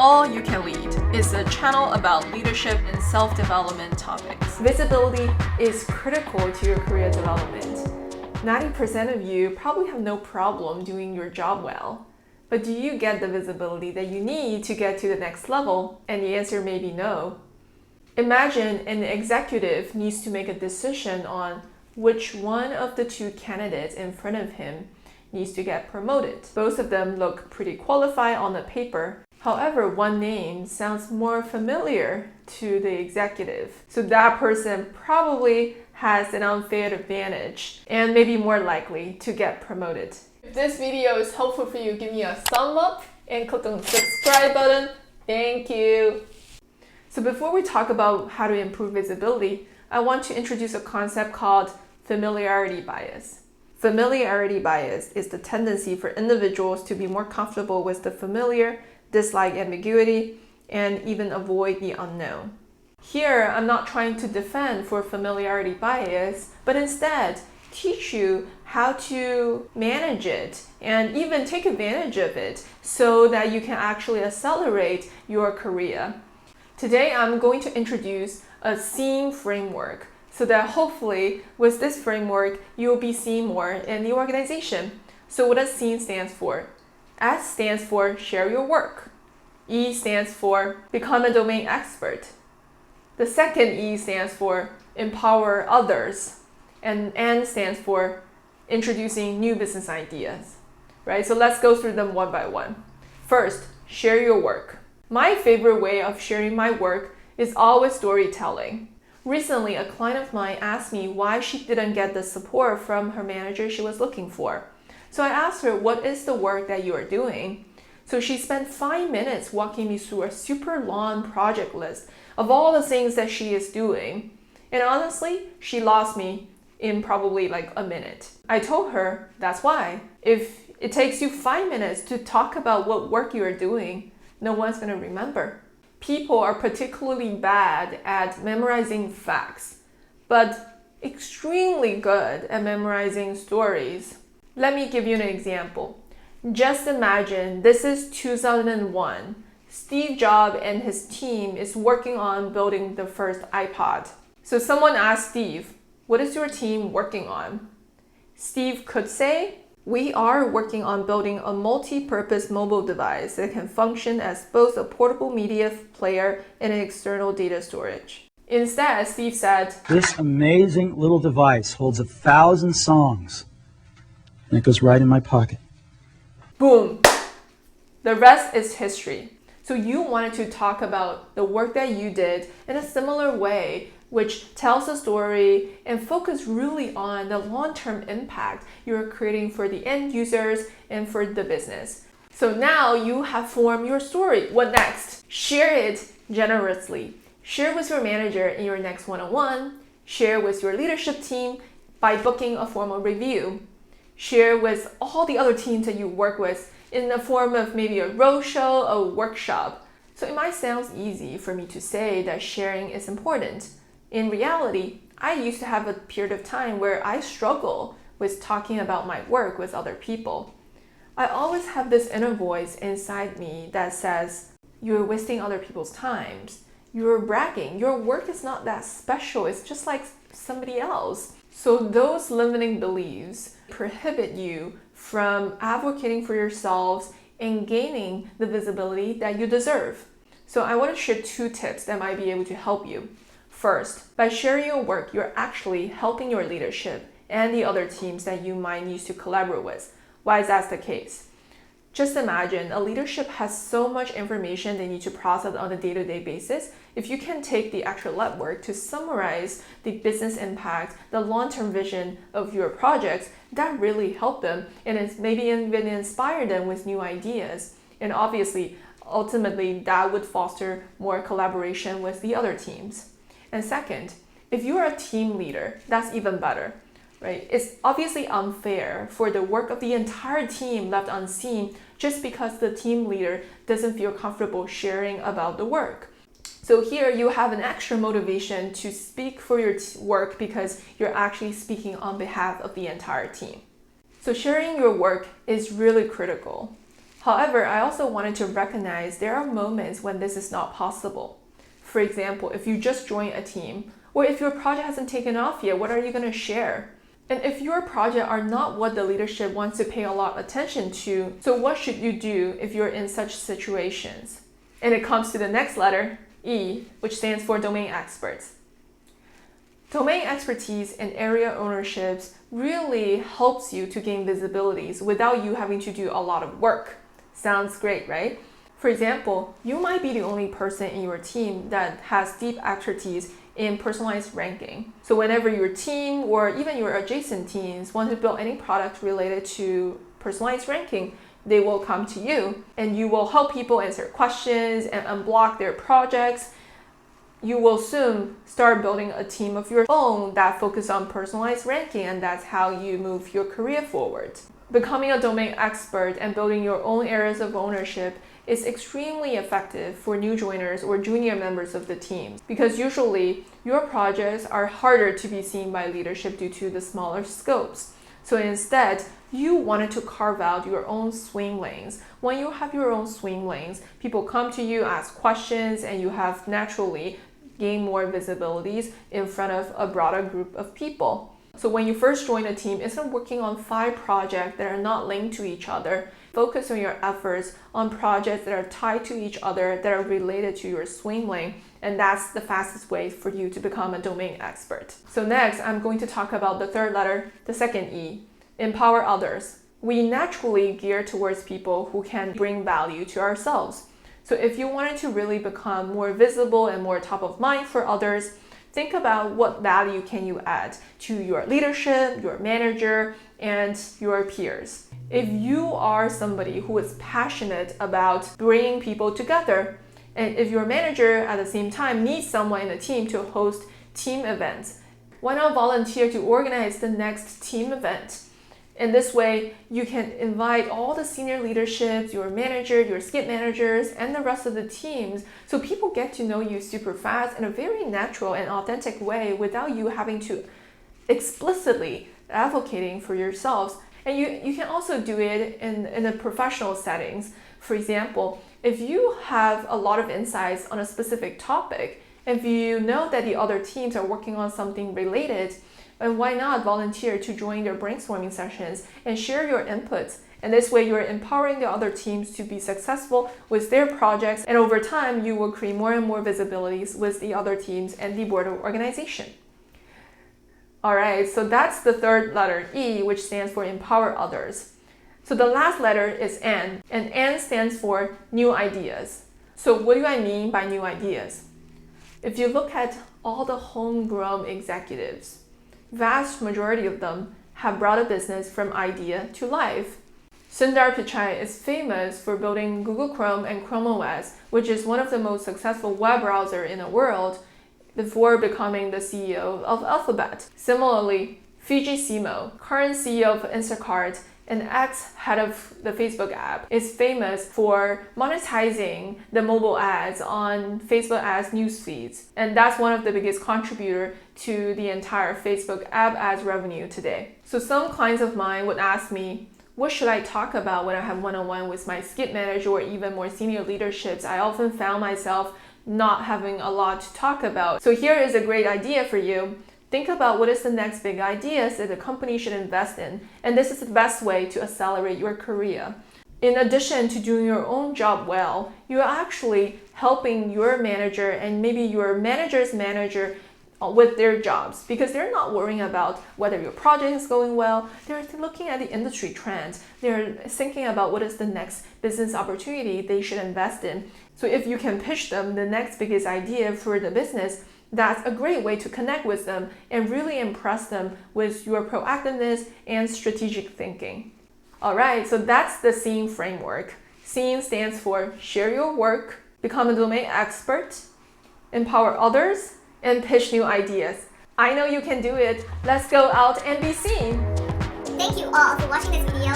All You Can Lead is a channel about leadership and self-development topics. Visibility is critical to your career development. 90% of you probably have no problem doing your job well. But do you get the visibility that you need to get to the next level? And the answer may be no. Imagine an executive needs to make a decision on which one of the two candidates in front of him needs to get promoted. Both of them look pretty qualified on the paper. However, one name sounds more familiar to the executive. So that person probably has an unfair advantage and may be more likely to get promoted. If this video is helpful for you, give me a thumb up and click on the subscribe button. Thank you. So before we talk about how to improve visibility, I want to introduce a concept called familiarity bias. Familiarity bias is the tendency for individuals to be more comfortable with the familiar, dislike ambiguity, and even avoid the unknown. Here, I'm not trying to defend for familiarity bias, but instead teach you how to manage it and even take advantage of it so that you can actually accelerate your career. Today, I'm going to introduce a SEEN framework so that hopefully with this framework, you'll be seen more in the organization. So what does SEEN stand for? S stands for share your work. E stands for become a domain expert. The second E stands for empower others. And N stands for introducing new business ideas, right? So let's go through them one by one. First, share your work. My favorite way of sharing my work is always storytelling. Recently, a client of mine asked me why she didn't get the support from her manager she was looking for. So I asked her, what is the work that you are doing? So she spent 5 minutes walking me through a super long project list of all the things that she is doing. And honestly, she lost me in probably like a minute. I told her, that's why. If it takes you 5 minutes to talk about what work you are doing, no one's going to remember. People are particularly bad at memorizing facts, but extremely good at memorizing stories. Let me give you an example. Just imagine this is 2001. Steve Jobs and his team is working on building the first iPod. So someone asked Steve, what is your team working on? Steve could say, we are working on building a multi-purpose mobile device that can function as both a portable media player and an external data storage. Instead, Steve said, this amazing little device holds 1,000 songs, and it goes right in my pocket. Boom! The rest is history. So you wanted to talk about the work that you did in a similar way, which tells a story and focus really on the long-term impact you're creating for the end users and for the business. So now you have formed your story. What next? Share it generously. Share with your manager in your next one-on-one. Share with your leadership team by booking a formal review. Share with all the other teams that you work with in the form of maybe a roadshow, a workshop. So it might sound easy for me to say that sharing is important. In reality, I used to have a period of time where I struggle with talking about my work with other people. I always have this inner voice inside me that says, you're wasting other people's time. You're bragging. Your work is not that special. It's just like somebody else. So those limiting beliefs prohibit you from advocating for yourselves and gaining the visibility that you deserve. So I want to share 2 tips that might be able to help you. First, by sharing your work, you're actually helping your leadership and the other teams that you might need to collaborate with. Why is that the case? Just imagine a leadership has so much information they need to process on a day-to-day basis. If you can take the extra legwork to summarize the business impact, the long-term vision of your projects, that really help them and it's maybe even inspire them with new ideas. And obviously, ultimately, that would foster more collaboration with the other teams. And second, if you are a team leader, that's even better, right? It's obviously unfair for the work of the entire team left unseen just because the team leader doesn't feel comfortable sharing about the work. So here you have an extra motivation to speak for your work because you're actually speaking on behalf of the entire team. So sharing your work is really critical. However, I also wanted to recognize there are moments when this is not possible. For example, if you just join a team, or if your project hasn't taken off yet, what are you going to share? And if your project are not what the leadership wants to pay a lot of attention to, so what should you do if you're in such situations? And it comes to the next letter, E, which stands for domain experts. Domain expertise and area ownerships really helps you to gain visibilities without you having to do a lot of work. Sounds great, right? For example, you might be the only person in your team that has deep expertise in personalized ranking. So whenever your team or even your adjacent teams want to build any product related to personalized ranking, they will come to you and you will help people answer questions and unblock their projects. You will soon start building a team of your own that focus on personalized ranking, and that's how you move your career forward. Becoming a domain expert and building your own areas of ownership is extremely effective for new joiners or junior members of the team, because usually your projects are harder to be seen by leadership due to the smaller scopes. So instead, you wanted to carve out your own swim lanes. When you have your own swim lanes, people come to you, ask questions, and you have naturally gain more visibilities in front of a broader group of people. So when you first join a team, instead of working on 5 projects that are not linked to each other, focus on your efforts on projects that are tied to each other, that are related to your swim lane, and that's the fastest way for you to become a domain expert. So next, I'm going to talk about the third letter, the second E, empower others. We naturally gear towards people who can bring value to ourselves. So if you wanted to really become more visible and more top of mind for others, think about what value can you add to your leadership, your manager, and your peers. If you are somebody who is passionate about bringing people together, and if your manager at the same time needs someone in the team to host team events, why not volunteer to organize the next team event? In this way, you can invite all the senior leaderships, your manager, your skip managers, and the rest of the teams, so people get to know you super fast in a very natural and authentic way without you having to explicitly advocating for yourselves. And you can also do it in a professional settings. For example, if you have a lot of insights on a specific topic, if you know that the other teams are working on something related, and why not volunteer to join their brainstorming sessions and share your inputs? And this way you're empowering the other teams to be successful with their projects, and over time you will create more and more visibilities with the other teams and the board of organization. Alright, so that's the third letter, E, which stands for empower others. So the last letter is N, and N stands for new ideas. So what do I mean by new ideas? If you look at all the homegrown executives, vast majority of them have brought a business from idea to life. Sundar Pichai is famous for building Google Chrome and Chrome OS, which is one of the most successful web browser in the world, before becoming the CEO of Alphabet. Similarly, Fiji Simo, current CEO of Instacart and ex-head of the Facebook app, is famous for monetizing the mobile ads on Facebook ads news feeds. And that's one of the biggest contributor to the entire Facebook app ads revenue today. So some clients of mine would ask me, what should I talk about when I have one-on-one with my skip manager or even more senior leaderships? I often found myself not having a lot to talk about. So here is a great idea for you. Think about what is the next big ideas that the company should invest in, and this is the best way to accelerate your career. In addition to doing your own job well, you're actually helping your manager and maybe your manager's manager with their jobs, because they're not worrying about whether your project is going well. They're looking at the industry trends. They're thinking about what is the next business opportunity they should invest in. So if you can pitch them the next biggest idea for the business, that's a great way to connect with them and really impress them with your proactiveness and strategic thinking. Alright, so that's the SEEN framework. SEEN stands for share your work, become a domain expert, empower others, and pitch new ideas. I know you can do it. Let's go out and be seen. Thank you all for watching this video.